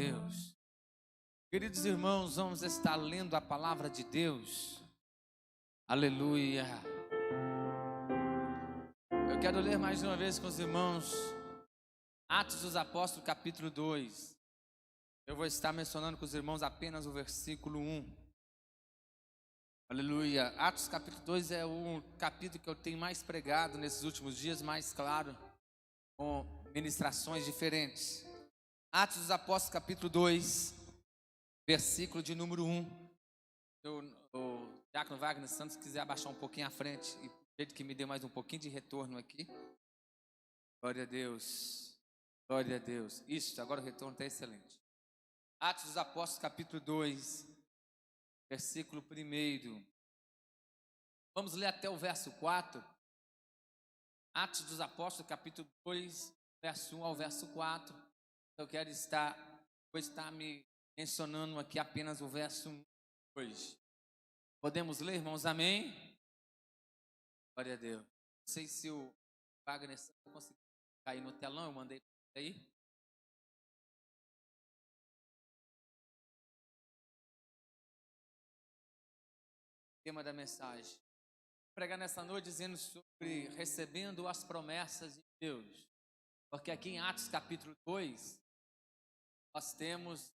Deus. Queridos irmãos, vamos estar lendo a palavra de Deus. Aleluia. Eu quero ler mais uma vez com os irmãos Atos dos Apóstolos, capítulo 2. Eu vou estar mencionando com os irmãos apenas o versículo 1. Aleluia. Atos capítulo 2 é o capítulo que eu tenho mais pregado nesses últimos dias, mais claro, com ministrações diferentes. Atos dos Apóstolos capítulo 2, versículo de número 1. O Diácono Wagner Santos, se quiser abaixar um pouquinho à frente, e do jeito que me deu mais um pouquinho de retorno aqui. Glória a Deus. Glória a Deus. Isso, agora o retorno está excelente. Atos dos Apóstolos capítulo 2, versículo 1. Vamos ler até o verso 4. Atos dos Apóstolos capítulo 2, verso 1 ao verso 4. Eu quero estar me mencionando aqui apenas o verso 1 hoje. Podemos ler, irmãos? Amém? Glória a Deus. Não sei se o Wagner conseguiu cair no telão, eu mandei para aí. Tema da mensagem. Vou pregar nessa noite dizendo sobre recebendo as promessas de Deus. Porque aqui em Atos capítulo 2, nós temos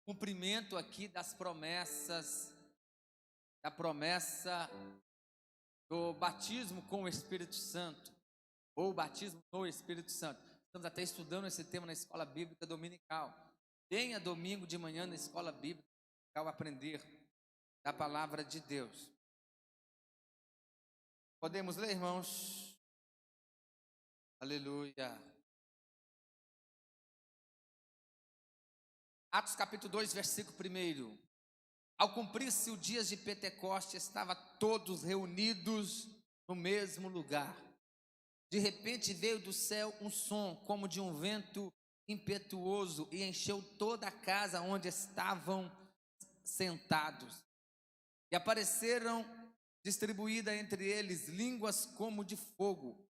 cumprimento aqui das promessas, da promessa do batismo com o Espírito Santo, ou batismo no Espírito Santo. Estamos até estudando esse tema na escola bíblica dominical. Venha domingo de manhã na escola bíblica dominical aprender da palavra de Deus. Podemos ler, irmãos? Aleluia. Atos capítulo 2, versículo 1. Ao cumprir-se o dia de Pentecoste, estavam todos reunidos no mesmo lugar. De repente veio do céu um som como de um vento impetuoso e encheu toda a casa onde estavam sentados. E apareceram distribuídas entre eles línguas como de fogo,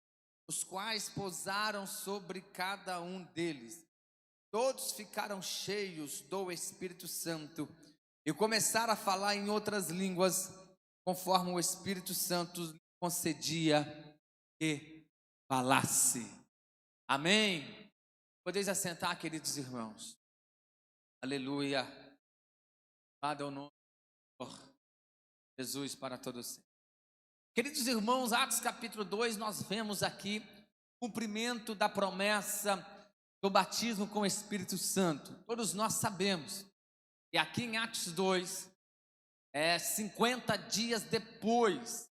os quais pousaram sobre cada um deles. Todos ficaram cheios do Espírito Santo e começaram a falar em outras línguas, conforme o Espírito Santo lhe concedia que falasse. Amém? Podeis assentar, queridos irmãos. Aleluia. Louvado é o nome do Senhor Jesus para todos sempre. Queridos irmãos, Atos capítulo 2, nós vemos aqui o cumprimento da promessa do batismo com o Espírito Santo. Todos nós sabemos. E aqui em Atos 2, 50 dias depois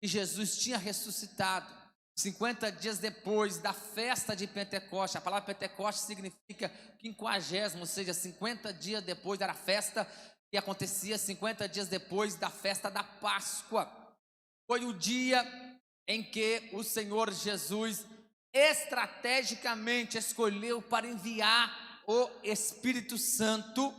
que Jesus tinha ressuscitado, 50 dias depois da festa de Pentecoste. A palavra Pentecoste significa 50, ou seja, 50 dias depois da festa que acontecia 50 dias depois da festa da Páscoa. Foi o dia em que o Senhor Jesus estrategicamente escolheu para enviar o Espírito Santo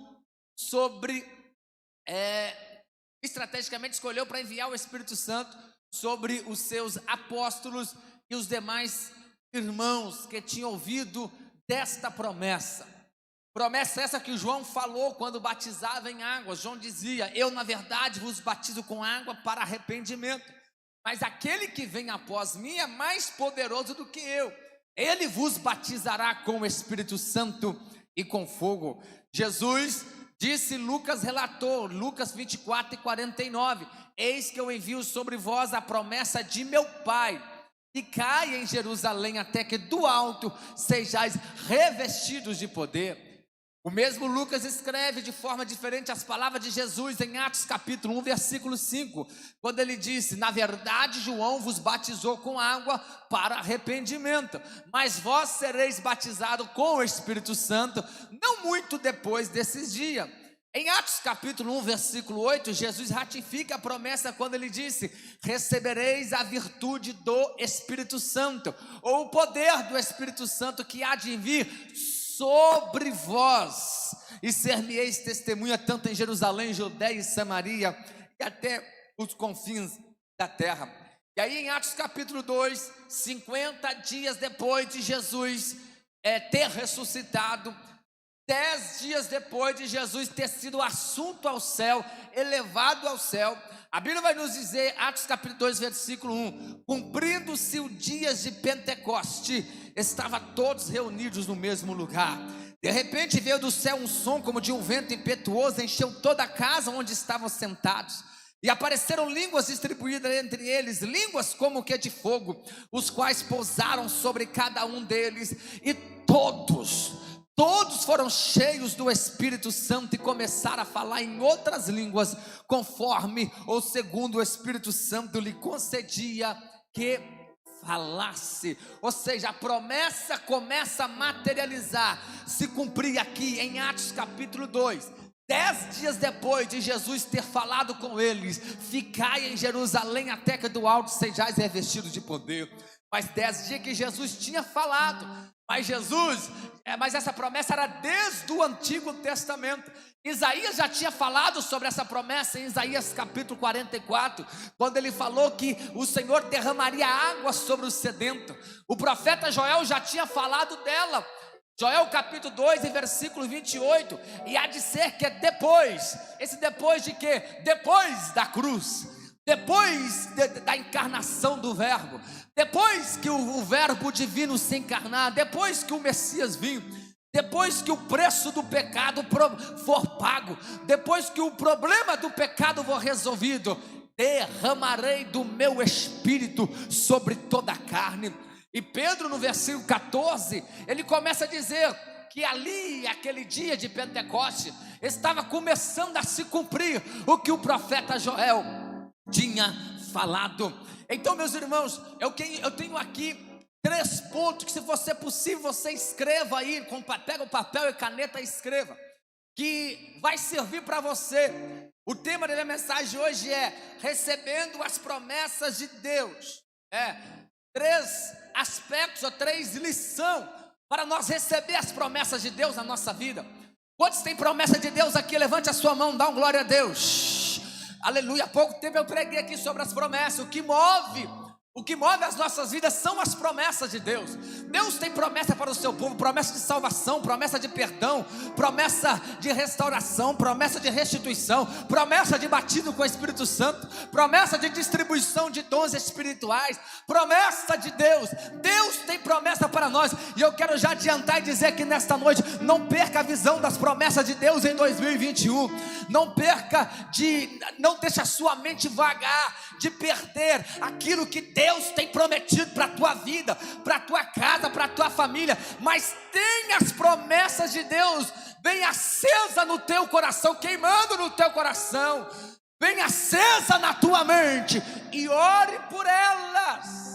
estrategicamente escolheu para enviar o Espírito Santo sobre os seus apóstolos e os demais irmãos que tinham ouvido desta promessa. Promessa essa que João falou quando batizava em água. João dizia: eu na verdade vos batizo com água para arrependimento, mas aquele que vem após mim é mais poderoso do que eu. Ele vos batizará com o Espírito Santo e com fogo. Jesus disse, Lucas relatou, Lucas 24:49, eis que eu envio sobre vós a promessa de meu Pai, e caia em Jerusalém até que do alto sejais revestidos de poder. O mesmo Lucas escreve de forma diferente as palavras de Jesus em Atos capítulo 1, versículo 5, quando ele disse: na verdade João vos batizou com água para arrependimento, mas vós sereis batizados com o Espírito Santo não muito depois desses dias. Em Atos capítulo 1, versículo 8, Jesus ratifica a promessa quando ele disse: recebereis a virtude do Espírito Santo, ou o poder do Espírito Santo que há de vir sobre vós, e ser-me-eis testemunha tanto em Jerusalém, Judeia e Samaria, e até os confins da terra. E aí em Atos capítulo 2, 50 dias depois de Jesus ter ressuscitado, 10 dias depois de Jesus ter sido assunto ao céu, elevado ao céu, a Bíblia vai nos dizer, Atos capítulo 2, versículo 1, cumprindo-se o dia de Pentecoste, estavam todos reunidos no mesmo lugar. De repente veio do céu um som como de um vento impetuoso, encheu toda a casa onde estavam sentados. E apareceram línguas distribuídas entre eles, línguas como que de fogo, os quais pousaram sobre cada um deles, e todos foram cheios do Espírito Santo e começaram a falar em outras línguas, conforme ou segundo o Espírito Santo lhe concedia que falasse. Ou seja, a promessa começa a materializar, se cumprir aqui em Atos capítulo 2. 10 dias depois de Jesus ter falado com eles, ficai em Jerusalém até que do alto sejais revestidos de poder. Mas 10 dias que Jesus tinha falado, mas essa promessa era desde o Antigo Testamento. Isaías já tinha falado sobre essa promessa em Isaías capítulo 44, quando ele falou que o Senhor derramaria água sobre o sedento. O profeta Joel já tinha falado dela, Joel capítulo 2 e versículo 28, e há de ser que depois, esse depois de quê? Depois da cruz, depois da encarnação do verbo, depois que o verbo divino se encarnar, depois que o Messias vir, depois que o preço do pecado for pago, depois que o problema do pecado for resolvido, derramarei do meu espírito sobre toda a carne. E Pedro no versículo 14, ele começa a dizer que ali, aquele dia de Pentecoste, estava começando a se cumprir o que o profeta Joel tinha falado. Então, meus irmãos, eu tenho aqui 3 pontos que, se for possível, você escreva aí, pega o papel e caneta e escreva, que vai servir para você. O tema da minha mensagem hoje é recebendo as promessas de Deus. 3 aspectos ou 3 lições para nós receber as promessas de Deus na nossa vida. Quantos tem promessa de Deus aqui? Levante a sua mão, dá um glória a Deus. Aleluia. Há pouco tempo eu preguei aqui sobre as promessas. O que move as nossas vidas são as promessas de Deus. Deus tem promessa para o seu povo, promessa de salvação, promessa de perdão, promessa de restauração, promessa de restituição, promessa de batismo com o Espírito Santo, promessa de distribuição de dons espirituais, promessa de Deus. Deus tem promessa para nós, e eu quero já adiantar e dizer que nesta noite, não perca a visão das promessas de Deus em 2021, não deixe a sua mente vagar, de perder aquilo que Deus tem prometido para a tua vida, para a tua casa, para a tua família. Mas tenha as promessas de Deus bem acesa no teu coração, queimando no teu coração, bem acesa na tua mente, e ore por elas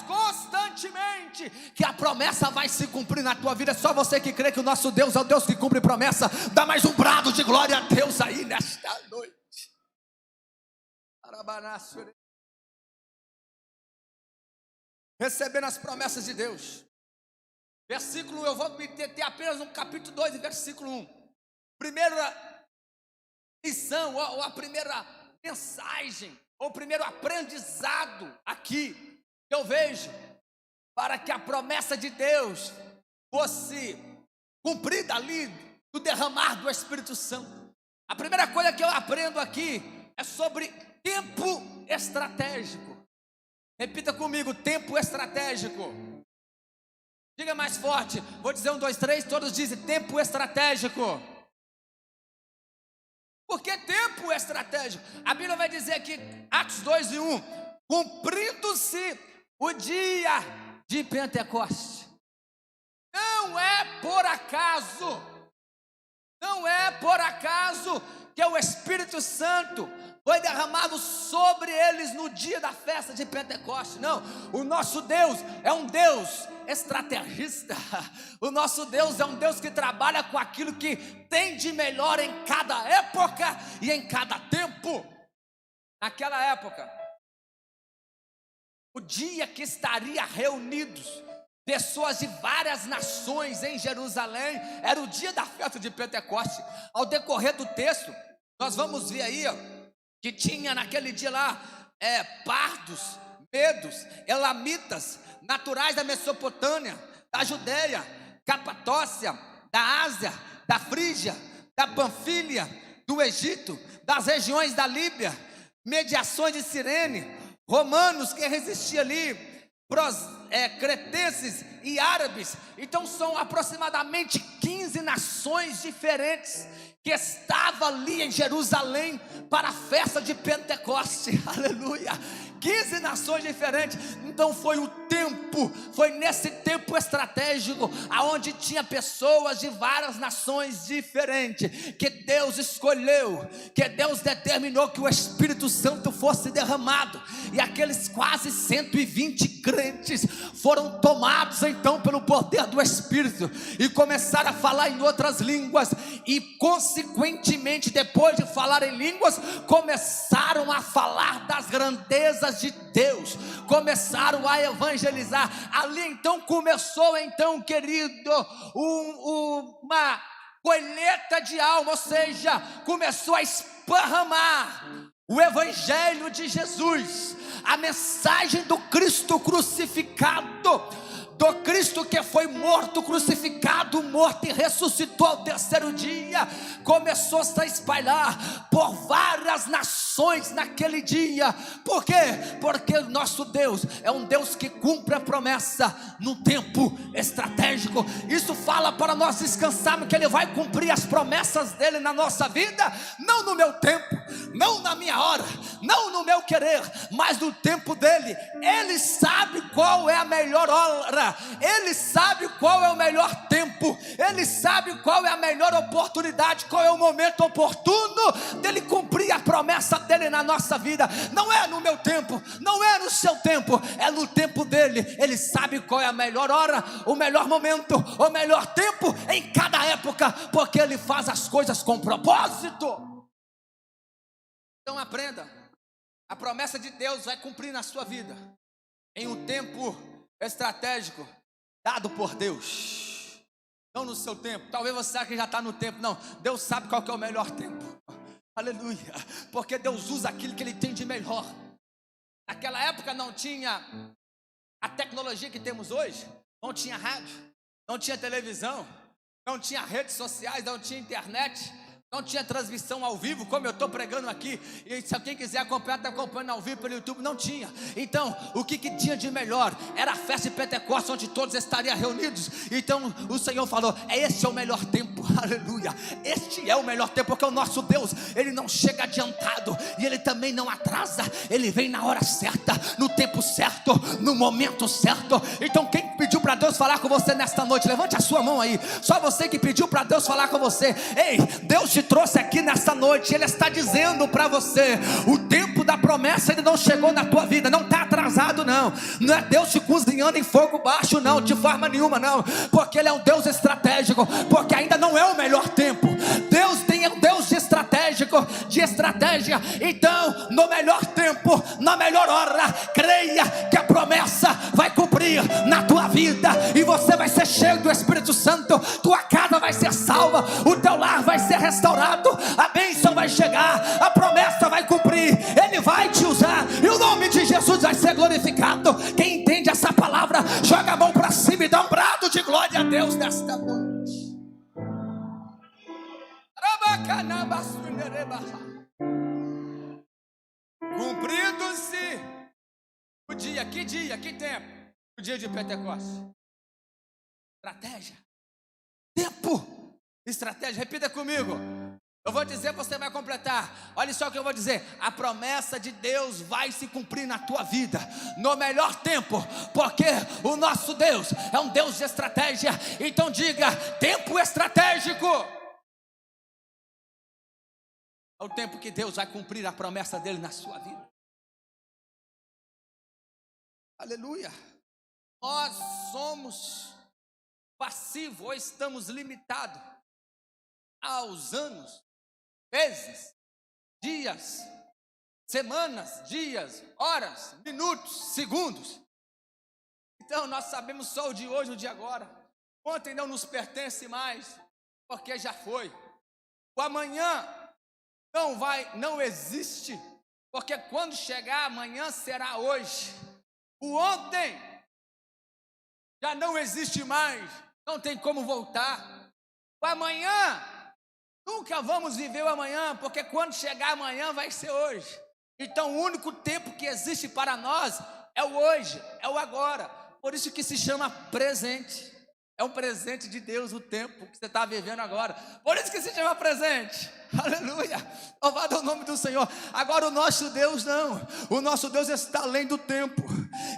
constantemente, que a promessa vai se cumprir na tua vida. É só você que crê que o nosso Deus é o Deus que cumpre promessa. Dá mais um brado de glória a Deus aí nesta noite. Recebendo as promessas de Deus. Versículo 1, eu vou me deter apenas no capítulo 2 e versículo 1. Primeira lição, ou a primeira mensagem, ou o primeiro aprendizado aqui que eu vejo, para que a promessa de Deus fosse cumprida ali, do derramar do Espírito Santo. A primeira coisa que eu aprendo aqui é sobre tempo estratégico. Repita comigo, tempo estratégico. Diga mais forte, vou dizer 1, 2, 3, todos dizem tempo estratégico. Por que tempo estratégico? A Bíblia vai dizer aqui, Atos 2 e 1, cumprindo-se o dia de Pentecoste. Não é por acaso que o Espírito Santo foi derramado sobre eles no dia da festa de Pentecoste. Não, o nosso Deus é um Deus estrategista. O nosso Deus é um Deus que trabalha com aquilo que tem de melhor em cada época e em cada tempo. Naquela época, o dia que estaria reunidos pessoas de várias nações em Jerusalém, era o dia da festa de Pentecoste. Ao decorrer do texto, nós vamos ver aí, que tinha naquele dia lá pardos, medos, elamitas, naturais da Mesopotâmia, da Judéia, Capadócia, da Ásia, da Frígia, da Panfilha, do Egito, das regiões da Líbia, mediações de Cirene, romanos que resistiam ali, cretenses e árabes. Então são aproximadamente 15 nações diferentes que estavam ali em Jerusalém para a festa de Pentecoste, aleluia, 15 nações diferentes. Então foi nesse tempo estratégico, aonde tinha pessoas de várias nações diferentes, que Deus escolheu, que Deus determinou que o Espírito Santo fosse derramado, e aqueles quase 120 crentes foram tomados então pelo poder do Espírito, e começaram a falar em outras línguas, e consequentemente, depois de falar em línguas, começaram a falar das grandezas de Deus, começaram a evangelizar. Ali então começou, então, querido, uma colheita de alma, ou seja, começou a esparramar o evangelho de Jesus, a mensagem do Cristo crucificado, do Cristo que foi morto, crucificado, morto e ressuscitou ao terceiro dia, começou -se a espalhar por várias nações naquele dia. Por quê? Porque o nosso Deus é um Deus que cumpre a promessa no tempo estratégico. Isso fala para nós descansarmos que Ele vai cumprir as promessas dEle na nossa vida, não no meu tempo, não na minha hora, não no meu querer, mas no tempo dEle. Ele sabe qual é a melhor hora, Ele sabe qual é o melhor tempo, Ele sabe qual é a melhor oportunidade, qual é o momento oportuno dEle cumprir a promessa dEle na nossa vida. Não é no meu tempo, não é no seu tempo, é no tempo dEle. Ele sabe qual é a melhor hora, o melhor momento, o melhor tempo em cada época, porque Ele faz as coisas com propósito. Então aprenda, a promessa de Deus vai cumprir na sua vida em um tempo estratégico dado por Deus, não no seu tempo. Talvez você ache que já está no tempo. Não, Deus sabe qual que é o melhor tempo, aleluia, porque Deus usa aquilo que Ele tem de melhor. Naquela época não tinha a tecnologia que temos hoje, não tinha rádio, não tinha televisão, não tinha redes sociais, não tinha internet, não tinha transmissão ao vivo, como eu estou pregando aqui. E se alguém quiser acompanhar, está acompanhando ao vivo pelo YouTube. Não tinha. Então, o que tinha de melhor? Era a festa de Pentecostes, onde todos estariam reunidos. Então, o Senhor falou: esse é o melhor tempo, aleluia. Este é o melhor tempo, porque o nosso Deus, Ele não chega adiantado, e Ele também não atrasa. Ele vem na hora certa, no tempo certo, no momento certo. Então, quem pediu para Deus falar com você nesta noite, levante a sua mão aí. Só você que pediu para Deus falar com você. Ei, Deus te trouxe aqui nesta noite, Ele está dizendo para você: o tempo da promessa Ele não chegou na tua vida, não está atrasado não. Não é Deus te cozinhando em fogo baixo não, de forma nenhuma não, porque Ele é um Deus estratégico, porque ainda não é o melhor tempo. Deus tem um Deus de estratégia. Então, no melhor tempo, na melhor hora, creia que a promessa vai cumprir na tua vida, e você vai ser cheio do Espírito Santo, tua casa vai ser salva, o teu lar vai ser restaurado, a bênção vai chegar, a promessa vai cumprir, Ele vai te usar, e o nome de Jesus vai ser glorificado. Quem entende essa palavra, joga a mão para cima e dá um brado de glória a Deus nesta noite. Cumprido-se o dia, que tempo? O dia de Pentecostes. Estratégia, tempo, estratégia. Repita comigo, eu vou dizer, você vai completar. Olha só o que eu vou dizer: a promessa de Deus vai se cumprir na tua vida no melhor tempo, porque o nosso Deus é um Deus de estratégia. Então diga: tempo estratégico. É o tempo que Deus vai cumprir a promessa dEle na sua vida. Aleluia. Nós somos passivos, ou estamos limitados aos anos, meses, dias, semanas, dias, horas, minutos, segundos. Então nós sabemos só o de hoje, o de agora. Ontem não nos pertence mais, porque já foi. O amanhã não existe, porque quando chegar amanhã será hoje. O ontem já não existe mais, não tem como voltar. O amanhã, nunca vamos viver o amanhã, porque quando chegar amanhã vai ser hoje. Então o único tempo que existe para nós é o hoje, é o agora. Por isso que se chama presente. É um presente de Deus o tempo que você está vivendo agora. Por isso que se chama presente. Aleluia. Louvado é o nome do Senhor. Agora o nosso Deus não. O nosso Deus está além do tempo.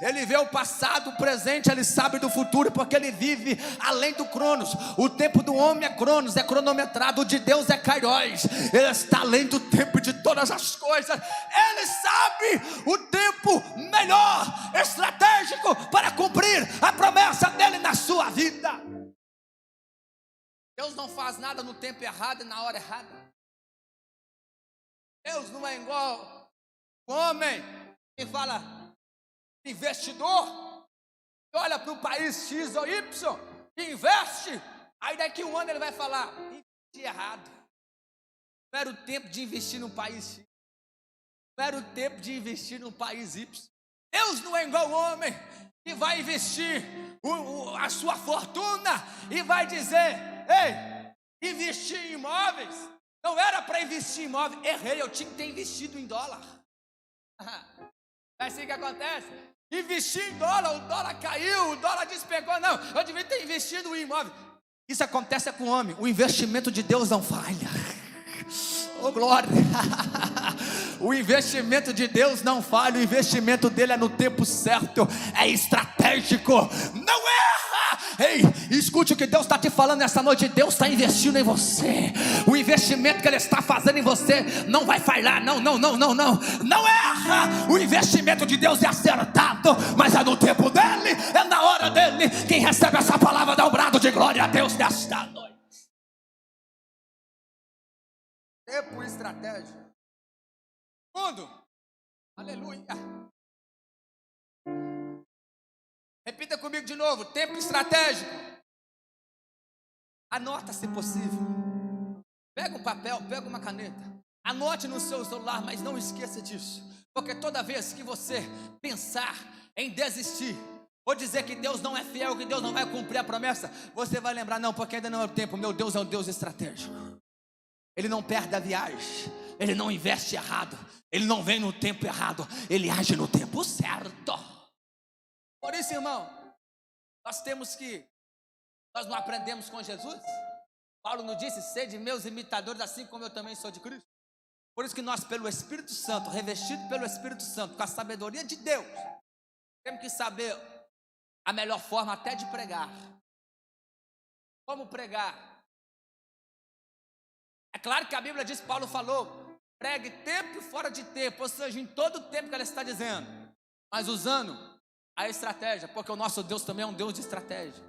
Ele vê o passado, o presente, ele sabe do futuro, porque ele vive além do cronos. O tempo do homem é cronos, é cronometrado. O de Deus é kairos. Ele está além do tempo de todas as coisas. Ele sabe o tempo melhor, estratégico, para cumprir a promessa dele na sua vida. Deus não faz nada no tempo errado e na hora errada. Deus não é igual o homem que fala, investidor, que olha para o país X ou Y, que investe, aí daqui um ano ele vai falar, investi errado. Não era o tempo de investir no país X, não era o tempo de investir no país Y. Deus não é igual o homem que vai investir a sua fortuna e vai dizer, ei, investir em imóveis, não era para investir em imóveis, errei, eu tinha que ter investido em dólar. É assim que acontece, investir em dólar, o dólar caiu, o dólar despegou, não, eu devia ter investido em imóvel. Isso acontece com o homem, o investimento de Deus não falha. Oh glória. O investimento de Deus não falha, o investimento dele é no tempo certo, é estratégico, não erra. Ei, escute o que Deus está te falando nessa noite. Deus está investindo em você. O investimento que Ele está fazendo em você não vai falhar, não erra. O investimento de Deus é acertado, mas é no tempo dele, é na hora dele. Quem recebe essa palavra dá um brado de glória a Deus nesta noite. Tempo e estratégia. Segundo, aleluia. Repita comigo de novo, tempo estratégico. Anota se possível. Pega um papel, pega uma caneta. Anote no seu celular, mas não esqueça disso. Porque toda vez que você pensar em desistir, ou dizer que Deus não é fiel, que Deus não vai cumprir a promessa, você vai lembrar, não, porque ainda não é o tempo. Meu Deus é um Deus estratégico. Ele não perde a viagem, Ele não investe errado, Ele não vem no tempo errado, Ele age no tempo certo. Por isso, irmão, nós não aprendemos com Jesus. Paulo nos disse, sede meus imitadores, assim como eu também sou de Cristo. Por isso que nós, pelo Espírito Santo, revestido pelo Espírito Santo, com a sabedoria de Deus, temos que saber a melhor forma até de pregar. Como pregar? É claro que a Bíblia diz, Paulo falou, pregue tempo e fora de tempo, ou seja, em todo o tempo que ela está dizendo, mas usando a estratégia, porque o nosso Deus também é um Deus de estratégia.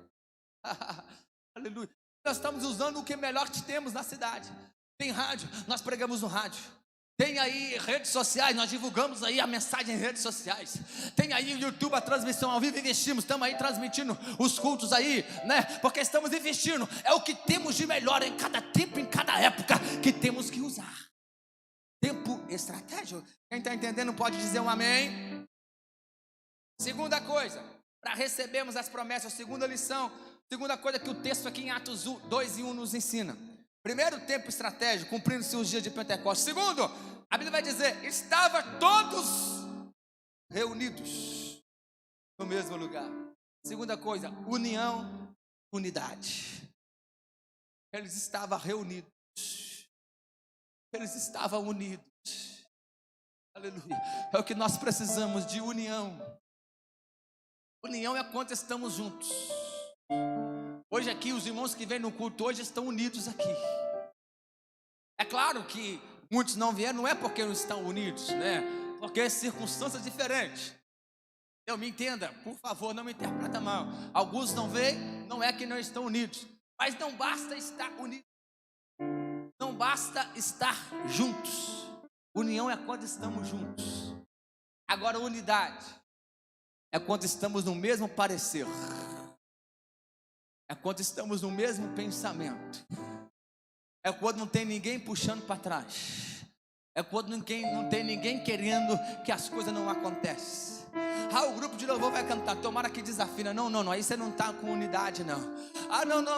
Aleluia. Nós estamos usando o que melhor que temos na cidade. Tem rádio, nós pregamos no rádio. Tem aí redes sociais, nós divulgamos aí a mensagem em redes sociais. Tem aí o YouTube, a transmissão ao vivo, investimos, estamos aí transmitindo os cultos aí, né? Porque estamos investindo, é o que temos de melhor em cada tempo, em cada época, que temos que usar. Tempo estratégico. Quem está entendendo pode dizer um amém. Segunda coisa, para recebermos as promessas, segunda lição, segunda coisa que o texto aqui em Atos 2:1 nos ensina. Primeiro, tempo estratégico, cumprindo-se os dias de Pentecostes. Segundo, a Bíblia vai dizer, estava todos reunidos no mesmo lugar. Segunda coisa, união, unidade. Eles estavam reunidos. Eles estavam unidos. Aleluia. É o que nós precisamos, de união. União é quando estamos juntos. Hoje aqui, os irmãos que vêm no culto hoje estão unidos aqui. É claro que muitos não vieram, não é porque não estão unidos, né? Porque é circunstâncias diferentes. Eu me entenda, por favor, não me interpreta mal. Alguns não veem, não é que não estão unidos. Mas não basta estar unidos. Não basta estar juntos. União é quando estamos juntos. Agora, unidade é quando estamos no mesmo parecer. É quando estamos no mesmo pensamento. É quando não tem ninguém puxando para trás. É quando não tem ninguém querendo que as coisas não acontecem. O grupo de louvor vai cantar, tomara que desafina. Não, aí você não está com unidade não.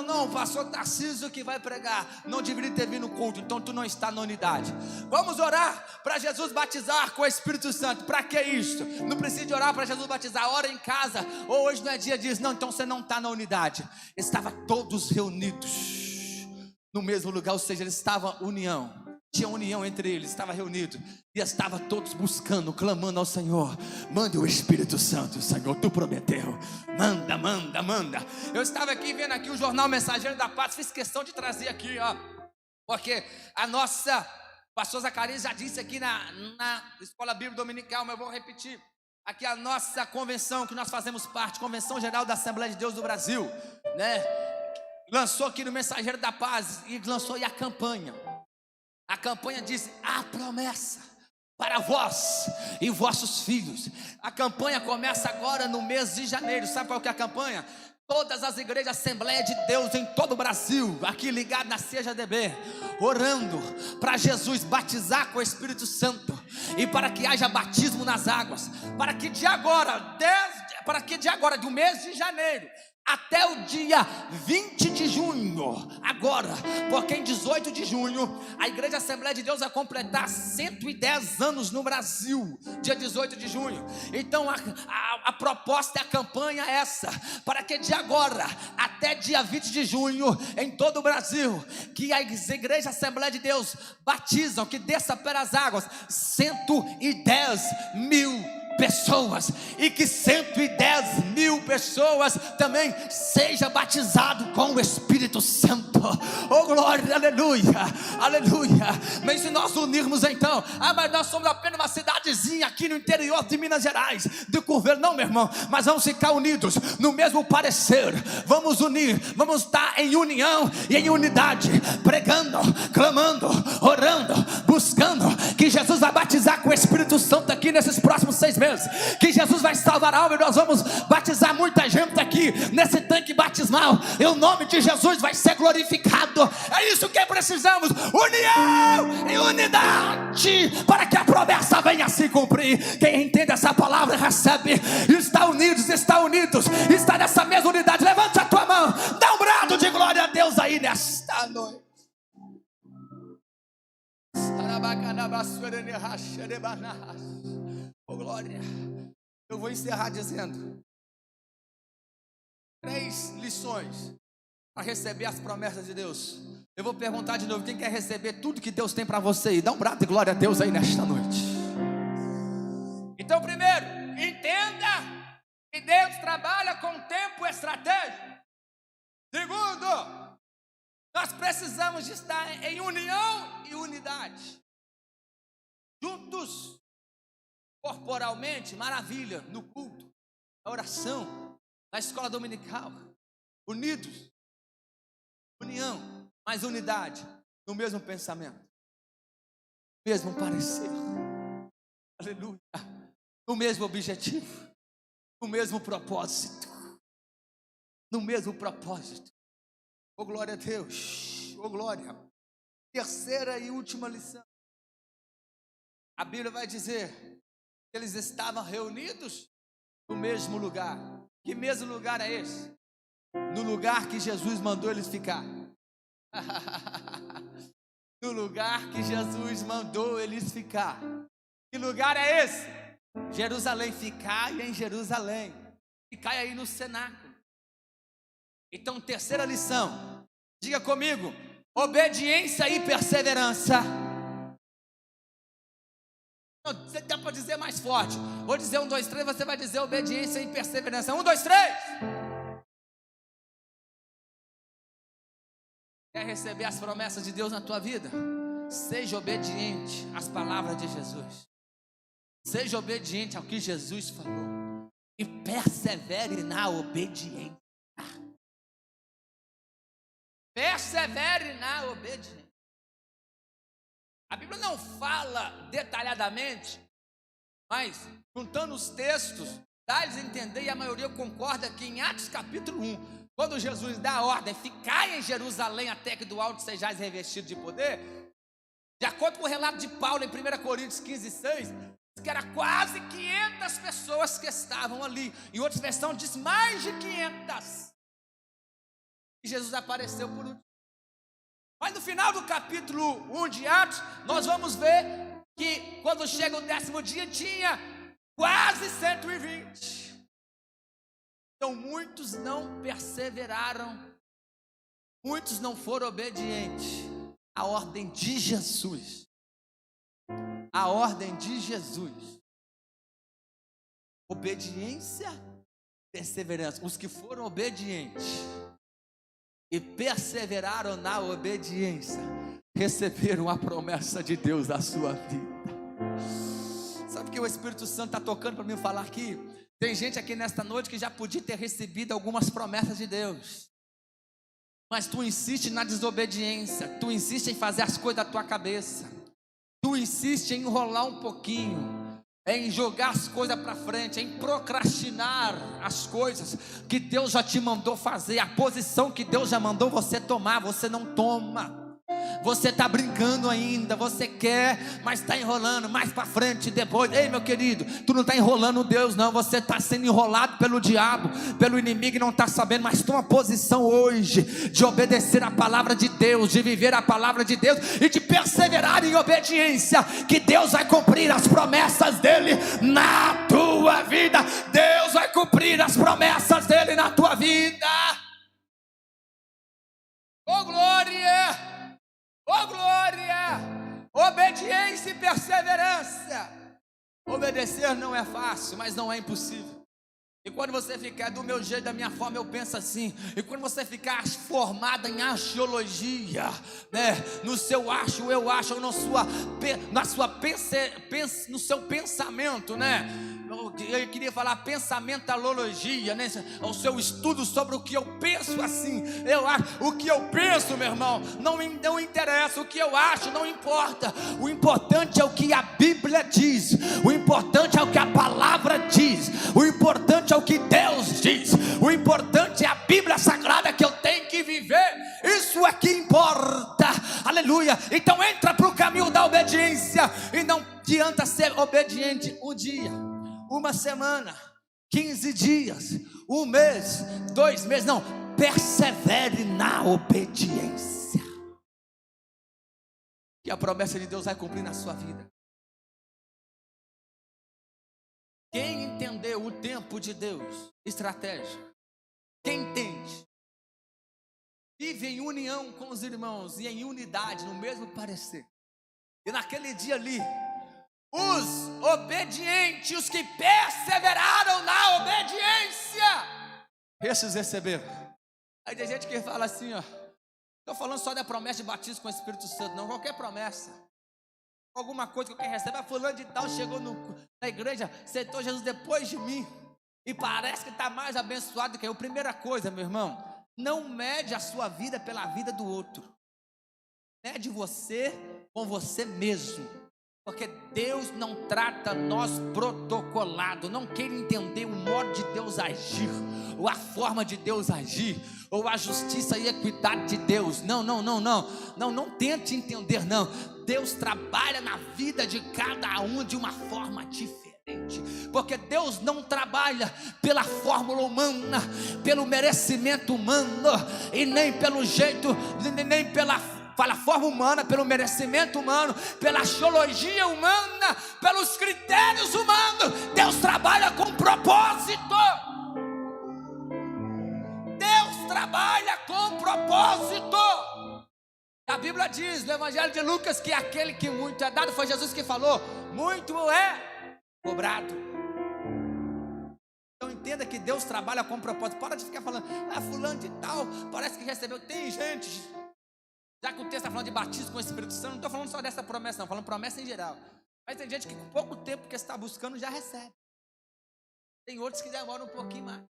Não, o pastor Tarcísio que vai pregar não deveria ter vindo no culto, então tu não está na unidade. Vamos orar para Jesus batizar com o Espírito Santo. Para que isso? Não precisa de orar para Jesus batizar, ora em casa, ou hoje não é dia disso. Não, então você não está na unidade. Estava todos reunidos no mesmo lugar, ou seja, eles estavam união. Tinha união entre eles, estava reunido. E estava todos buscando, clamando ao Senhor. Manda o Espírito Santo, Senhor, tu prometeu. Manda. Eu estava aqui vendo aqui o jornal Mensageiro da Paz. Fiz questão de trazer aqui, ó, porque a nossa pastor Zacarias já disse aqui na Escola Bíblica Dominical, mas eu vou repetir. Aqui a nossa convenção que nós fazemos parte, Convenção Geral da Assembleia de Deus do Brasil, né? Lançou aqui no Mensageiro da Paz e lançou aí a campanha. A campanha diz: a promessa para vós e vossos filhos. A campanha começa agora no mês de janeiro. Sabe qual que é a campanha? Todas as igrejas Assembleia de Deus em todo o Brasil, aqui ligado na CJDB, orando para Jesus batizar com o Espírito Santo e para que haja batismo nas águas, para que de agora, do mês de janeiro até o dia 20 de junho, agora, porque em 18 de junho, a Igreja Assembleia de Deus vai completar 110 anos no Brasil, dia 18 de junho. Então a proposta e a campanha é essa, para que de agora até dia 20 de junho, em todo o Brasil, que as Igrejas Assembleia de Deus batizam, que desça pelas águas 110 mil pessoas, e que 110 mil pessoas também seja batizado com o Espírito Santo. Oh glória, aleluia. Mas se nós unirmos então, mas nós somos apenas uma cidadezinha aqui no interior de Minas Gerais, de Curvelo, não meu irmão, mas vamos ficar unidos no mesmo parecer, vamos unir, vamos estar em união e em unidade, pregando, clamando, orando, buscando, que Jesus vai batizar com o Espírito Santo aqui nesses próximos 6 meses, que Jesus vai salvar a alma, e nós vamos batizar muita gente aqui nesse tanque batismal, e o nome de Jesus vai ser glorificado. É isso que precisamos, união e unidade, para que a promessa venha a se cumprir. Quem entende essa palavra recebe. Está unidos, está nessa mesma unidade. Levante a tua mão, dá um brado de glória a Deus aí nesta noite. Oh glória. Eu vou encerrar dizendo 3 lições para receber as promessas de Deus. Eu vou perguntar de novo: quem quer receber tudo que Deus tem para você? E dá um brado de glória a Deus aí nesta noite. Então, primeiro, entenda que Deus trabalha com tempo estratégico. Segundo, nós precisamos de estar em união e unidade, juntos, corporalmente, maravilha, no culto, na oração, na escola dominical, unidos, união, mas unidade, no mesmo pensamento, mesmo parecer, aleluia, no mesmo objetivo, no mesmo propósito, oh glória a Deus, oh glória. Terceira e última lição, a Bíblia vai dizer que eles estavam reunidos no mesmo lugar. Que mesmo lugar é esse? No lugar que Jesus mandou eles ficar. No lugar que Jesus mandou eles ficar. Que lugar é esse? Jerusalém. Ficai em Jerusalém. Ficai aí no cenáculo. Então, terceira lição, diga comigo: obediência e perseverança. Não, dá para dizer mais forte. Vou dizer 1, 2, 3, você vai dizer obediência e perseverança. 1, 2, 3. Quer receber as promessas de Deus na tua vida? Seja obediente às palavras de Jesus. Seja obediente ao que Jesus falou. E persevere na obediência. Persevere na obediência. A Bíblia não fala detalhadamente, mas juntando os textos, dá-lhes a entender, e a maioria concorda, que em Atos capítulo 1, quando Jesus dá a ordem: ficai em Jerusalém até que do alto sejais revestidos de poder, De acordo com o relato de Paulo em 1 Coríntios 15:6, que era quase 500 pessoas que estavam ali. Em outra versão diz mais de 500. E Jesus apareceu por último. Mas no final do capítulo 1 de Atos, nós vamos ver que quando chega o 10º dia, tinha quase 120. Então muitos não perseveraram, muitos não foram obedientes à ordem de Jesus. A ordem de Jesus. Obediência, perseverança. Os que foram obedientes e perseveraram na obediência, receberam a promessa de Deus na sua vida. Sabe o que o Espírito Santo está tocando para mim falar aqui? Tem gente aqui nesta noite que já podia ter recebido algumas promessas de Deus, mas tu insiste na desobediência, tu insiste em fazer as coisas da tua cabeça, tu insiste em enrolar um pouquinho, em jogar as coisas para frente, em procrastinar as coisas que Deus já te mandou fazer, a posição que Deus já mandou você tomar, você não toma. Você está brincando ainda, você quer, mas está enrolando mais para frente, depois. Ei, meu querido, tu não está enrolando Deus não, você está sendo enrolado pelo diabo, pelo inimigo e não está sabendo. Mas toma posição hoje de obedecer a palavra de Deus, de viver a palavra de Deus e de perseverar em obediência, que Deus vai cumprir as promessas dele na tua vida. Deus vai cumprir as promessas dele na tua vida. Oh glória! Oh glória, obediência e perseverança. Obedecer não é fácil, mas não é impossível. E quando você ficar do meu jeito, da minha forma, eu penso assim. E quando você ficar formada em axiologia, né, no seu acho, eu acho, no seu pensamento, né? Eu queria falar pensamentalogia, né? O seu estudo sobre o que eu penso assim. Eu acho, o que eu penso, meu irmão, não interessa. O que eu acho não importa. O importante é o que a Bíblia diz. O importante é o que a palavra diz. O importante é o que Deus diz. O importante é a Bíblia Sagrada que eu tenho que viver. Isso é que importa. Aleluia. Então entra para o caminho da obediência. E não adianta ser obediente um dia, uma semana, 15 dias, um mês, 2 meses, não. Persevere na obediência, que a promessa de Deus vai cumprir na sua vida. Quem entendeu o tempo de Deus, estratégia, quem entende, vive em união com os irmãos e em unidade, no mesmo parecer. E naquele dia ali, os obedientes, os que perseveraram na obediência, esses receberam. Aí tem gente que fala assim, ó, estou falando só da promessa de batismo com o Espírito Santo, não, qualquer promessa, alguma coisa que alguém recebe. Fulano de tal chegou na igreja, aceitou Jesus depois de mim, e parece que está mais abençoado do que eu. Primeira coisa, meu irmão, não mede a sua vida pela vida do outro, mede você com você mesmo. Porque Deus não trata nós protocolado. Não queira entender o modo de Deus agir, ou a forma de Deus agir, ou a justiça e equidade de Deus. Não tente entender, não. Deus trabalha na vida de cada um de uma forma diferente. Porque Deus não trabalha pela fórmula humana, pelo merecimento humano, e nem pelo jeito, nem pela forma humana, pelo merecimento humano, pela axiologia humana, pelos critérios humanos. Deus trabalha com propósito. Deus trabalha com propósito. A Bíblia diz no Evangelho de Lucas que aquele que muito é dado, foi Jesus que falou, muito é cobrado. Então entenda que Deus trabalha com propósito. Para de ficar falando, fulano de tal, parece que recebeu. Tem gente, já que o texto está falando de batismo com o Espírito Santo, não estou falando só dessa promessa, não, falando promessa em geral. Mas tem gente que com pouco tempo que está buscando já recebe. Tem outros que demoram um pouquinho mais.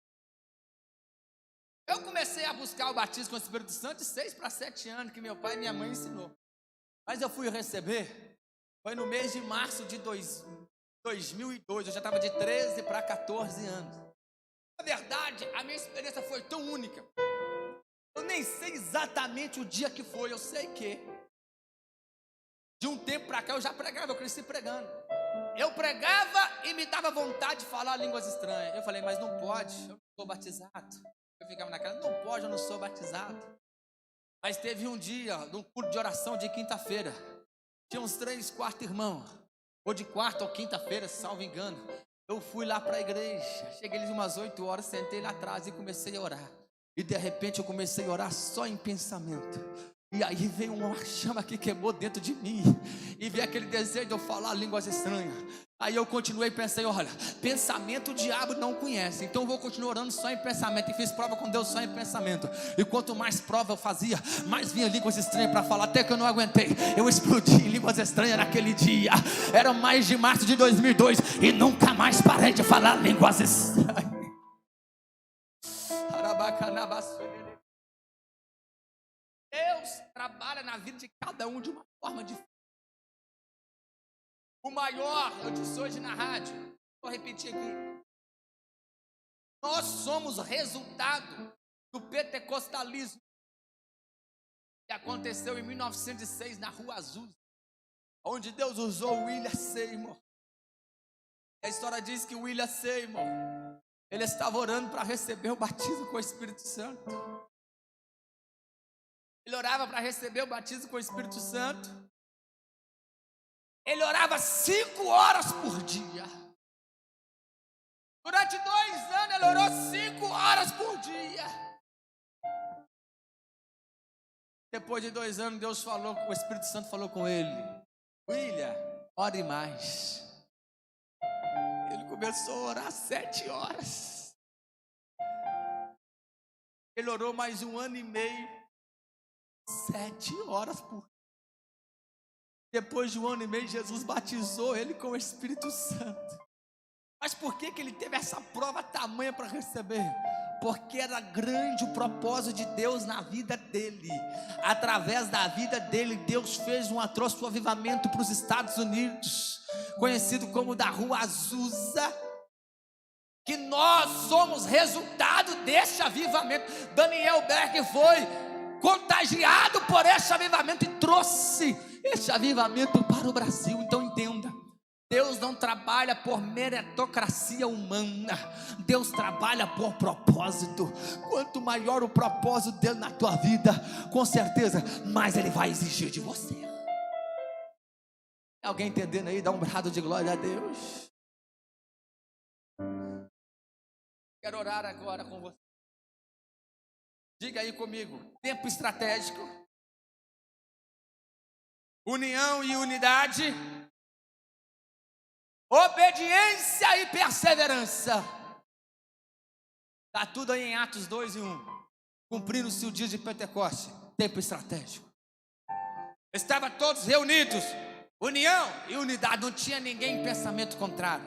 Eu comecei a buscar o batismo com o Espírito Santo de 6 para 7 anos, que meu pai e minha mãe ensinou. Mas eu fui receber, foi no mês de março de 2002, eu já estava de 13 para 14 anos. Na verdade, a minha experiência foi tão única. Eu nem sei exatamente o dia que foi, eu sei que De um tempo para cá eu já pregava, eu cresci pregando. Eu pregava e me dava vontade de falar línguas estranhas. Eu falei, mas não pode, eu não sou batizado. Eu ficava naquela, não pode, eu não sou batizado. Mas teve um dia, num culto de oração de quinta-feira, tinha uns 3, 4 irmãos, ou de quarta ou quinta-feira, salvo engano. Eu fui lá para a igreja, cheguei umas 8 horas, sentei lá atrás e comecei a orar. E de repente eu comecei a orar só em pensamento. E aí veio uma chama que queimou dentro de mim. E veio aquele desejo de eu falar línguas estranhas. Aí eu continuei e pensei, olha, pensamento o diabo não conhece. Então eu vou continuar orando só em pensamento. E fiz prova com Deus só em pensamento. E quanto mais prova eu fazia, mais vinha línguas estranhas para falar. Até que eu não aguentei. Eu explodi em línguas estranhas naquele dia. Era mais de março de 2002. E nunca mais parei de falar línguas estranhas. Deus trabalha na vida de cada um de uma forma diferente. O maior, eu disse hoje na rádio, vou repetir aqui. Nós somos resultado do pentecostalismo que aconteceu em 1906 na Rua Azul, onde Deus usou o William Seymour. A história diz que o William Seymour, ele estava orando para receber o batismo com o Espírito Santo. Ele orava para receber o batismo com o Espírito Santo. Ele orava 5 horas por dia. Durante 2 anos ele orou 5 horas por dia. Depois de 2 anos Deus falou, o Espírito Santo falou com ele: William, ore mais. Ele começou a orar 7 horas. Ele orou mais 1 ano e meio. 7 horas por dia. Depois de 1 ano e meio, Jesus batizou ele com o Espírito Santo. Mas por que ele teve essa prova tamanha para receber? Porque era grande o propósito de Deus na vida dele. Através da vida dele, Deus fez um atroz avivamento para os Estados Unidos, conhecido como da Rua Azusa, que nós somos resultado desse avivamento. Daniel Berg foi contagiado por esse avivamento e trouxe esse avivamento para o Brasil. Então entenda, Deus não trabalha por meritocracia humana, Deus trabalha por propósito. Quanto maior o propósito dele na tua vida, com certeza mais ele vai exigir de você. Alguém entendendo aí? Dá um brado de glória a Deus. Quero orar agora com você. Diga aí comigo: tempo estratégico, união e unidade, obediência e perseverança. Está tudo aí em Atos 2:1. Cumprindo-se o dia de Pentecostes, tempo estratégico. Estavam todos reunidos, união e unidade, não tinha ninguém em pensamento contrário.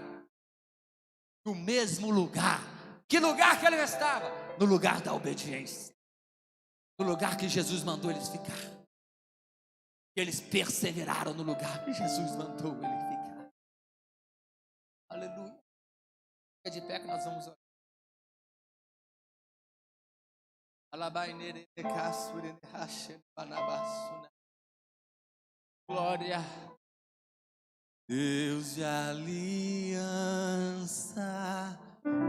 No mesmo lugar. Que lugar que eles estavam? No lugar da obediência. No lugar que Jesus mandou eles ficar. Eles perseveraram no lugar que Jesus mandou eles ficar. Aleluia. Fica de pé que nós vamos orar. Glória. Deus de aliança,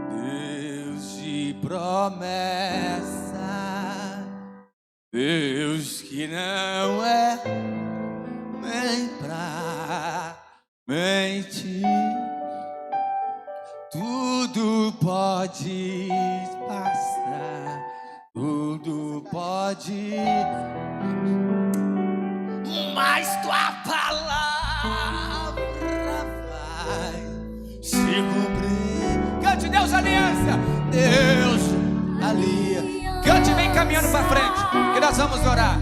Deus de promessa, Deus que não é nem pra mentir, tudo pode passar, tudo pode, mas tua palavra vai se cumprir. Cante Deus aliança, Deus aliança. Cante, vem caminhando para frente, que nós vamos orar.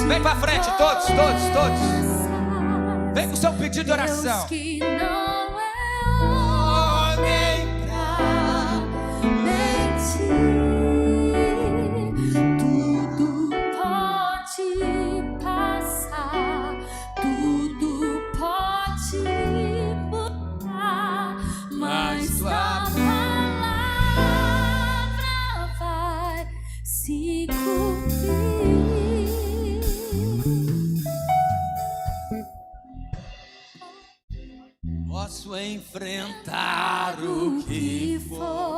Vem para frente, todos. Vem com o seu pedido de oração. Que não é homem pra mentir, tudo pode passar, tudo pode mudar, mas tua palavra vai se cumprir. enfrentar o que for.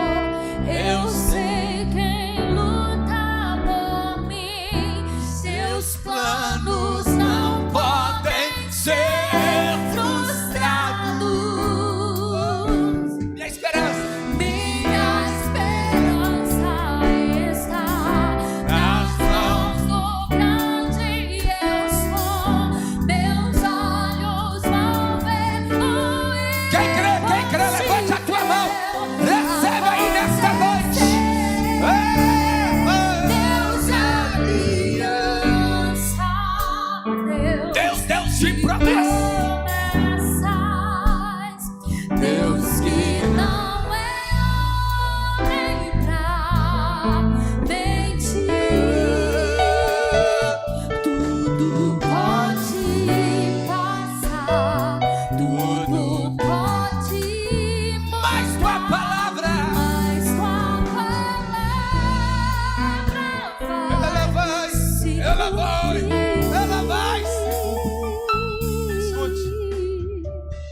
Eu sei quem luta por mim. Seus planos não podem ser frustrados. Minha esperança está nas mãos do grande eu sou. Meus olhos vão ver o Quem crê, levante a tua mão. Recebe aí nesta noite. Deus de aliança, Deus de promessa. Deus que não é homem pra mentir. Tudo pode passar, tudo pode mudar, Mas tua palavra, mas tua palavra ela vai se Escute.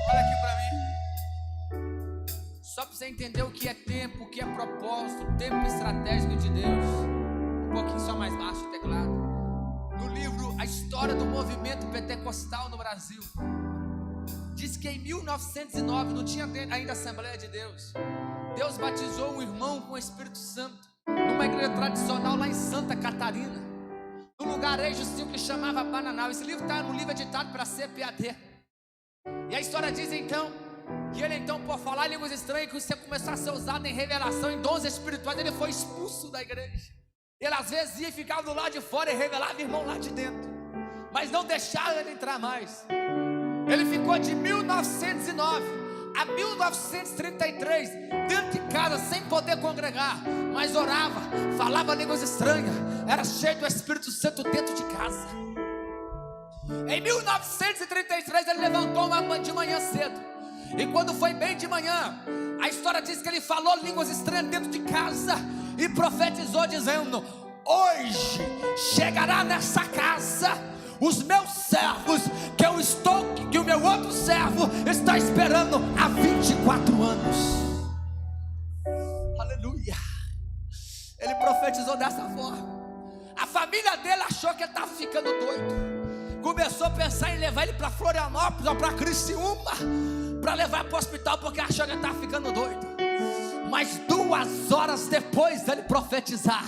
Olha aqui pra mim. Só pra você entender o que é tempo, o que é propósito, tempo estratégico de Deus. Um pouquinho só mais baixo o teclado. No livro A História do Movimento Pentecostal no Brasil, diz que em 1909 não tinha ainda Assembleia de Deus. Deus batizou um irmão com o Espírito Santo numa igreja tradicional lá em Santa Catarina, num lugarejozinho que chamava Bananal. Esse livro está no livro editado para CPAD. E a história diz então que ele então, por falar línguas estranhas, que você começar a ser usado em revelação, em dons espirituais, ele foi expulso da igreja. Ele às vezes ia e ficava do lado de fora e revelava irmão lá de dentro, mas não deixava ele entrar mais. Ele ficou de 1909 a 1933 dentro de casa, sem poder congregar, mas orava, falava línguas estranhas, era cheio do Espírito Santo dentro de casa. Em 1933 ele levantou de manhã cedo, e quando foi bem de manhã, a história diz que ele falou línguas estranhas dentro de casa e profetizou dizendo: hoje chegará nessa casa os meus servos, que o meu outro servo está esperando há 24 anos. Aleluia. Ele profetizou dessa forma. A família dele achou que ele estava ficando doido, começou a pensar em levar ele para Florianópolis ou para Criciúma, para levar para o hospital, porque achou que ele estava ficando doido. Mas 2 horas depois dele profetizar,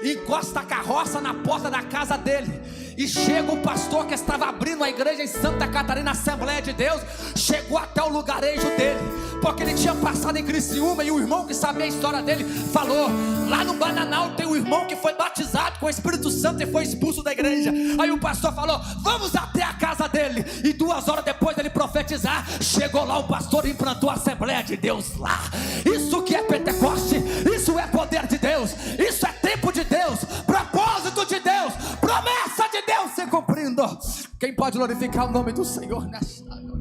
encosta a carroça na porta da casa dele, e chega o pastor que estava abrindo a igreja em Santa Catarina, Assembleia de Deus. Chegou até o lugarejo dele, porque ele tinha passado em Criciúma, e o irmão que sabia a história dele falou: lá no Bananal tem um irmão que foi batizado com o Espírito Santo e foi expulso da igreja. Aí o pastor falou: vamos até a casa dele. E 2 horas depois dele profetizar, chegou lá o pastor e implantou a Assembleia de Deus lá. Isso que é Pentecoste, isso é poder de Deus, isso é tempo de Deus, propósito de Deus, promessa de Deus se cumprindo. Quem pode glorificar o nome do Senhor nesta noite?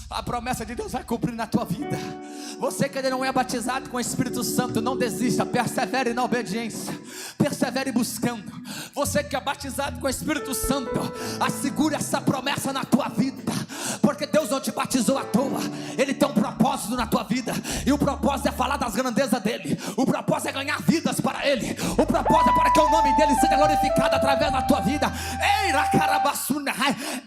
A promessa de Deus vai cumprir na tua vida. Você que ainda não é batizado com o Espírito Santo, não desista, persevere na obediência, persevere buscando. Você que é batizado com o Espírito Santo, assegure essa promessa na tua vida, porque Deus não te batizou à toa. Ele tem um propósito na tua vida, e o propósito é falar das grandezas dele, o propósito é ganhar vidas para ele, o propósito é para que o nome dele seja glorificado através da tua vida. Ei,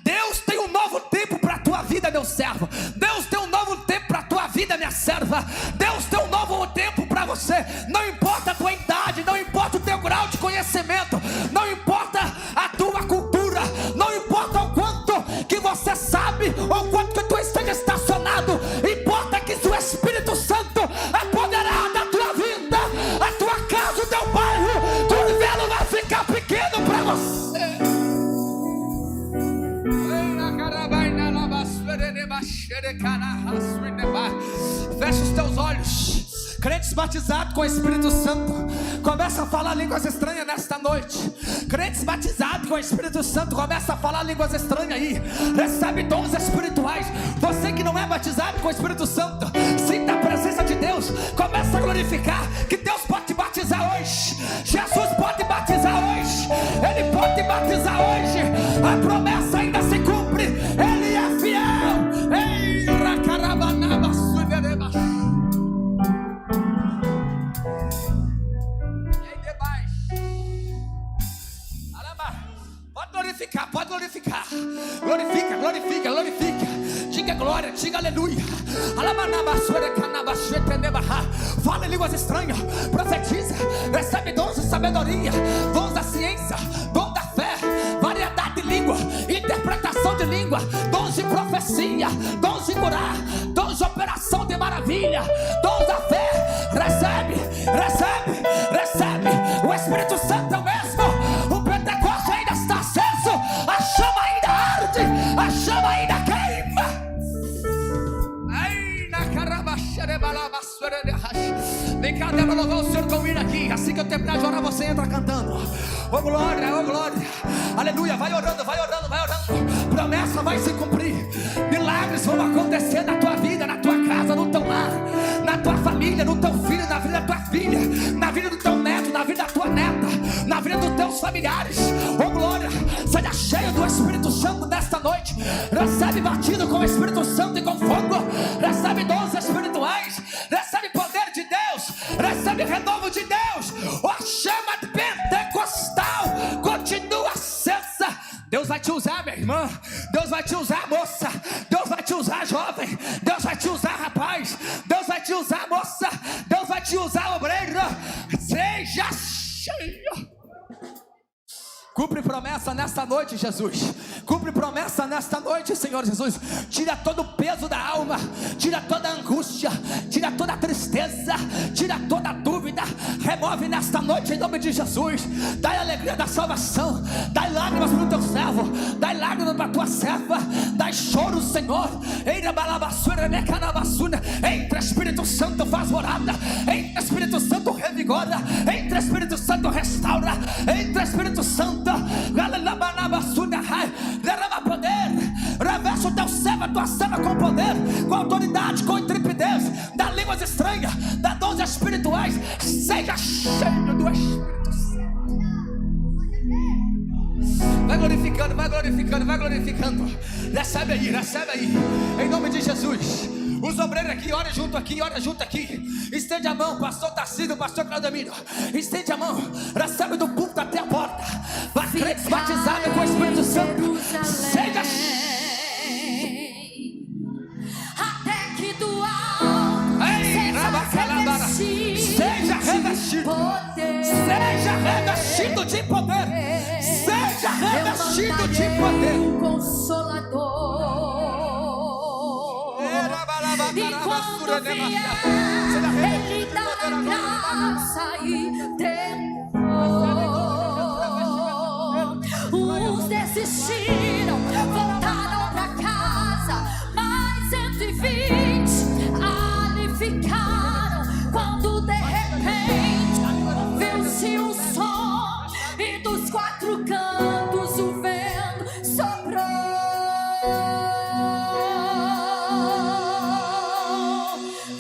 Deus tem um novo tempo para a tua vida, meu servo. Deus tem um novo tempo para a tua vida, minha serva. Deus tem um novo tempo para você. Não importa a tua idade, não importa o teu grau de conhecimento, não importa a tua cultura, não importa o quanto que você sabe ou quanto que tu esteja estacionado. Importa que se o Espírito Santo apoderar da tua vida, a tua casa, o teu bairro, o velo vai ficar pequeno para você. Fecha os teus olhos. Crentes batizados com o Espírito Santo, começa a falar línguas estranhas nesta noite. Crentes batizados com o Espírito Santo, começa a falar línguas estranhas aí. Recebe dons espirituais. Você que não é batizado com o Espírito Santo, sinta a presença de Deus. Começa a glorificar que Deus pode te batizar hoje. Jesus pode batizar hoje. a promessa ainda se cumpre. Ele é fiel. Ei, racarabanaba, suvereba. Ei, debaixo. Alaba. Pode glorificar, pode glorificar. Glorifica, glorifica, glorifica. Diga glória, diga aleluia. Fala em línguas estranhas, profetiza, recebe dons de sabedoria, dons da ciência, dom da fé, variedade de língua, interpretação de língua, dons de profecia, dons de curar, dons de operação de maravilha, dons da fé. Recebe, recebe, recebe. O Espírito Santo é o mesmo. O Pentecostes ainda está aceso, a chama ainda arde, a chama ainda queima. Vem cá, Débora, louvar o Senhor com ir aqui. Assim que eu terminar de orar, você entra cantando. Oh glória, oh glória. Aleluia, vai orando, vai orando, vai orando. Promessa vai se cumprir. Milagres vão acontecer na tua vida, na tua casa, no teu lar, na tua família, no teu filho, na vida da tua filha, na vida do teu neto, na vida da tua neta, na vida dos teus familiares. Oh glória, seja cheio do Espírito Santo nesta noite. Recebe batido com o Espírito Santo e com fogo. Recebe dons espirituais. Recebe poder de Deus. Recebe renovo de Deus. A chama pentecostal continua acesa. Deus vai te usar, minha irmã. Deus vai te usar, moça. Deus vai te usar, jovem. Deus vai te usar, rapaz. Deus vai te usar, moça. Deus vai te usar, obreiro. Seja cheio. Cumpre promessa nesta noite, Jesus. Cumpre promessa nesta noite, Senhor Jesus. Tira todo o peso da alma. Tira toda a angústia. Tira toda a tristeza. Tira toda a dúvida. Remove nesta noite em nome de Jesus. Dai a alegria da salvação. Dai lágrimas para o teu servo. Dai lágrimas para a tua serva. Dai choro, Senhor. Entra, Espírito Santo, faz morada. Entra, Espírito Santo, revigora. Entra, Espírito Santo, restaura. Entra, Espírito Santo. Derrama poder. Reveste o teu servo, a tua serva com poder, com autoridade, com intrepidez. Dá línguas estranhas, dá dons espirituais. Seja cheio do Espírito Santo. Vai glorificando, vai glorificando, vai glorificando. Recebe aí, recebe aí. Em nome de Jesus. Os obreiros aqui, olha junto aqui, olha junto aqui. Estende a mão, pastor Tarcísio, pastor Claudemiro. Estende a mão, recebe do púlpito até a porta. Crentes batizados com o Espírito Santo. Seja até que do alto seja revestido. Seja revestido de poder. Seja revestido de poder. Consolador. Enquanto vier, Ele dará graça e temor. Uns desistiram, voltaram pra casa, mas 120 ali ficaram. Quando de repente ouviu-se um som e dos quatro cantos o vento soprou.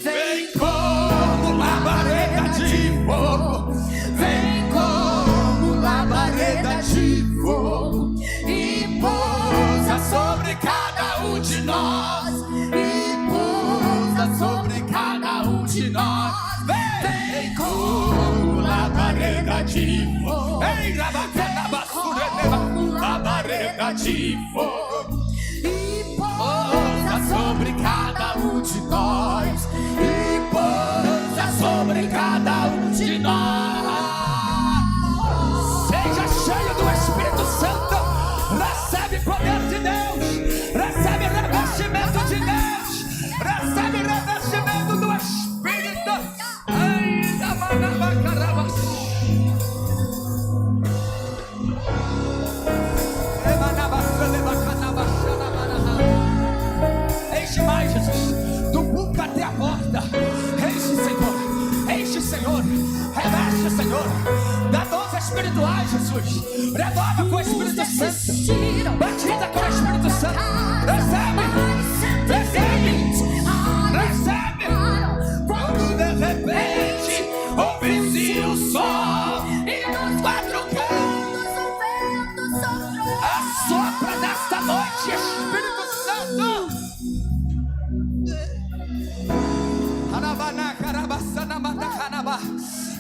Vem como labareda de fogo, vem como labareda de fogo, e pousa sobre cada um de nós, e pousa sobre cada um de nós. Vem como labareda de fogo, vem como labareda de fogo, e pousa sobre cada um de nós, e pousa sobre cada um de nós. Seja cheio do Espírito Santo. Recebe poder de Deus. Recebe revestimento de Deus. Recebe revestimento do Espírito. Ai, da manabacarabas. Enche mais, Jesus. Do púlpito até a porta. Enche, Senhor. Enche, Senhor. Reveste, Senhor. Dá dons espirituais, Jesus. Renova com o Espírito Santo. Batiza com o Espírito Santo. Recebe. Recebe. Recebe. Quando de repente ouve-se o som e nos quatro cantos o vento soprou. A sua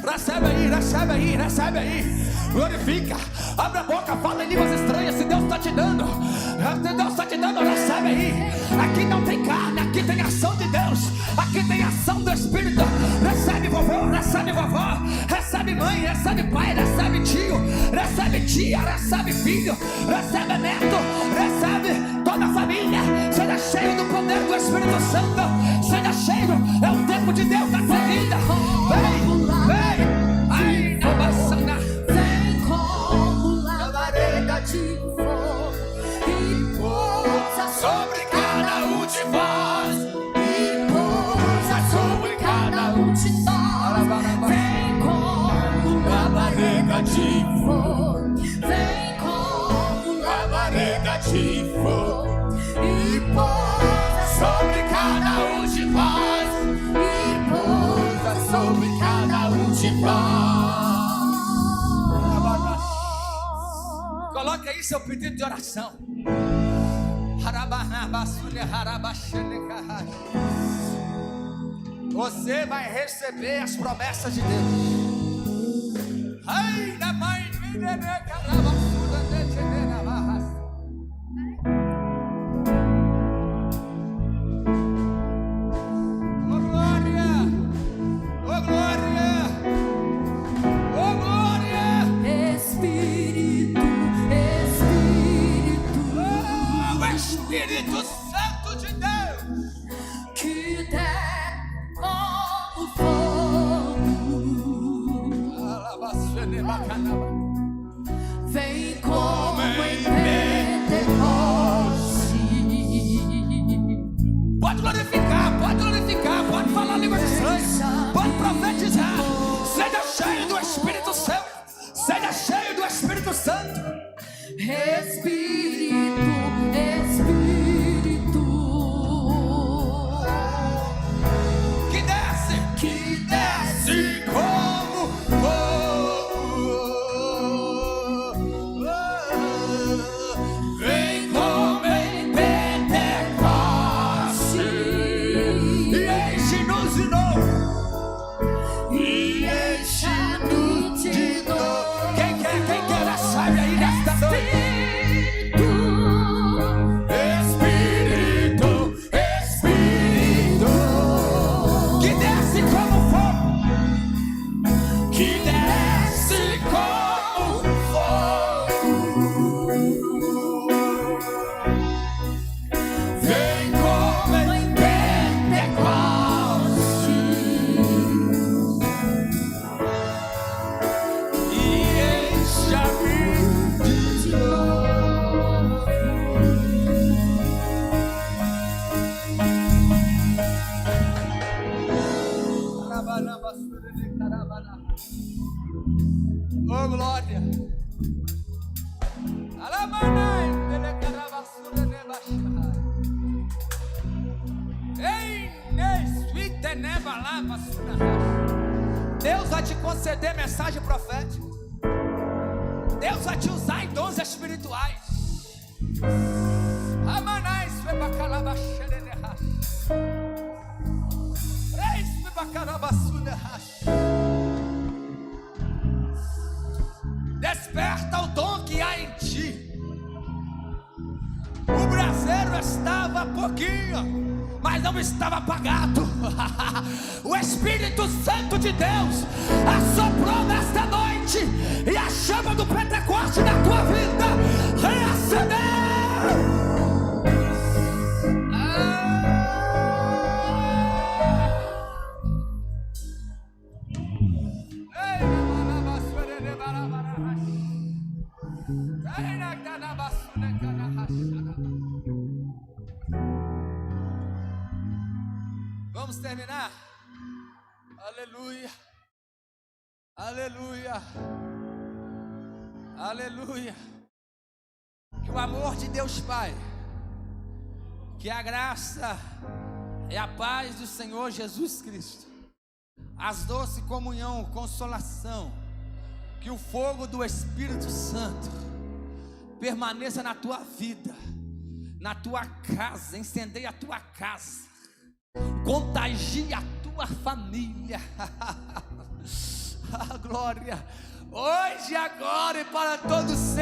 Recebe aí, recebe aí, recebe aí. Glorifica, abre a boca, fala em línguas estranhas. Se Deus está te dando, se Deus está te dando, recebe aí. Aqui não tem carne, aqui tem ação de Deus. Aqui tem ação do Espírito. Recebe vovô, recebe vovó, recebe mãe, recebe pai, recebe tio, recebe tia, recebe filho, recebe neto, recebe toda a família. Seja cheio do poder do Espírito Santo. Seja cheio, é o tempo de Deus na sua vida. Vem, vem, ai, na maçã. Vem como labareda de fogo e pousa Sobre cada um de vós, e pousa sobre cada um de nós. Vem como labareda de fogo, vem como labareda de fogo e pousa sobre cada um de vós, e pousa sobre cada um de nós. Coloque aí seu pedido de oração. Você vai receber as promessas de Deus. Ai, da mãe, oh glória, oh glória, oh glória. Espírito, Espírito, O Espírito Santo de Deus, que der como fogo, vem como em Pentecoste. pode glorificar, pode falar línguas estranhas, pode profetizar. Seja cheio do Espírito Santo, seja cheio do Espírito Santo. Espírito, Espírito, Que desce como fogo, vem como em Pentecoste e enche-nos de novo, e enche-nos de novo. Quem quer, recebe aí nesta noite. Espírito, Espírito, que desce como fogo, que desce como fogo, vem como em Pentecoste e enche-me de novo. Oh glória. Deus vai te conceder mensagem profética. Deus vai te usar em dons espirituais. Amanais foi bacalabaxerenerras. Reis foi bacalabassunerras. Desperta o dom que há em ti. O braseiro estava pouquinho, mas não estava apagado. O Espírito Santo de Deus assoprou nesta noite, e a chama do Pentecoste na tua vida reacendeu. Vamos terminar. Aleluia, aleluia, aleluia. Que o amor de Deus Pai, que a graça e a paz do Senhor Jesus Cristo, as doce comunhão, consolação, que o fogo do Espírito Santo permaneça na tua vida, na tua casa, incendeie a tua casa, contagie a tua família. Ah, glória. Hoje, agora e para todo sempre.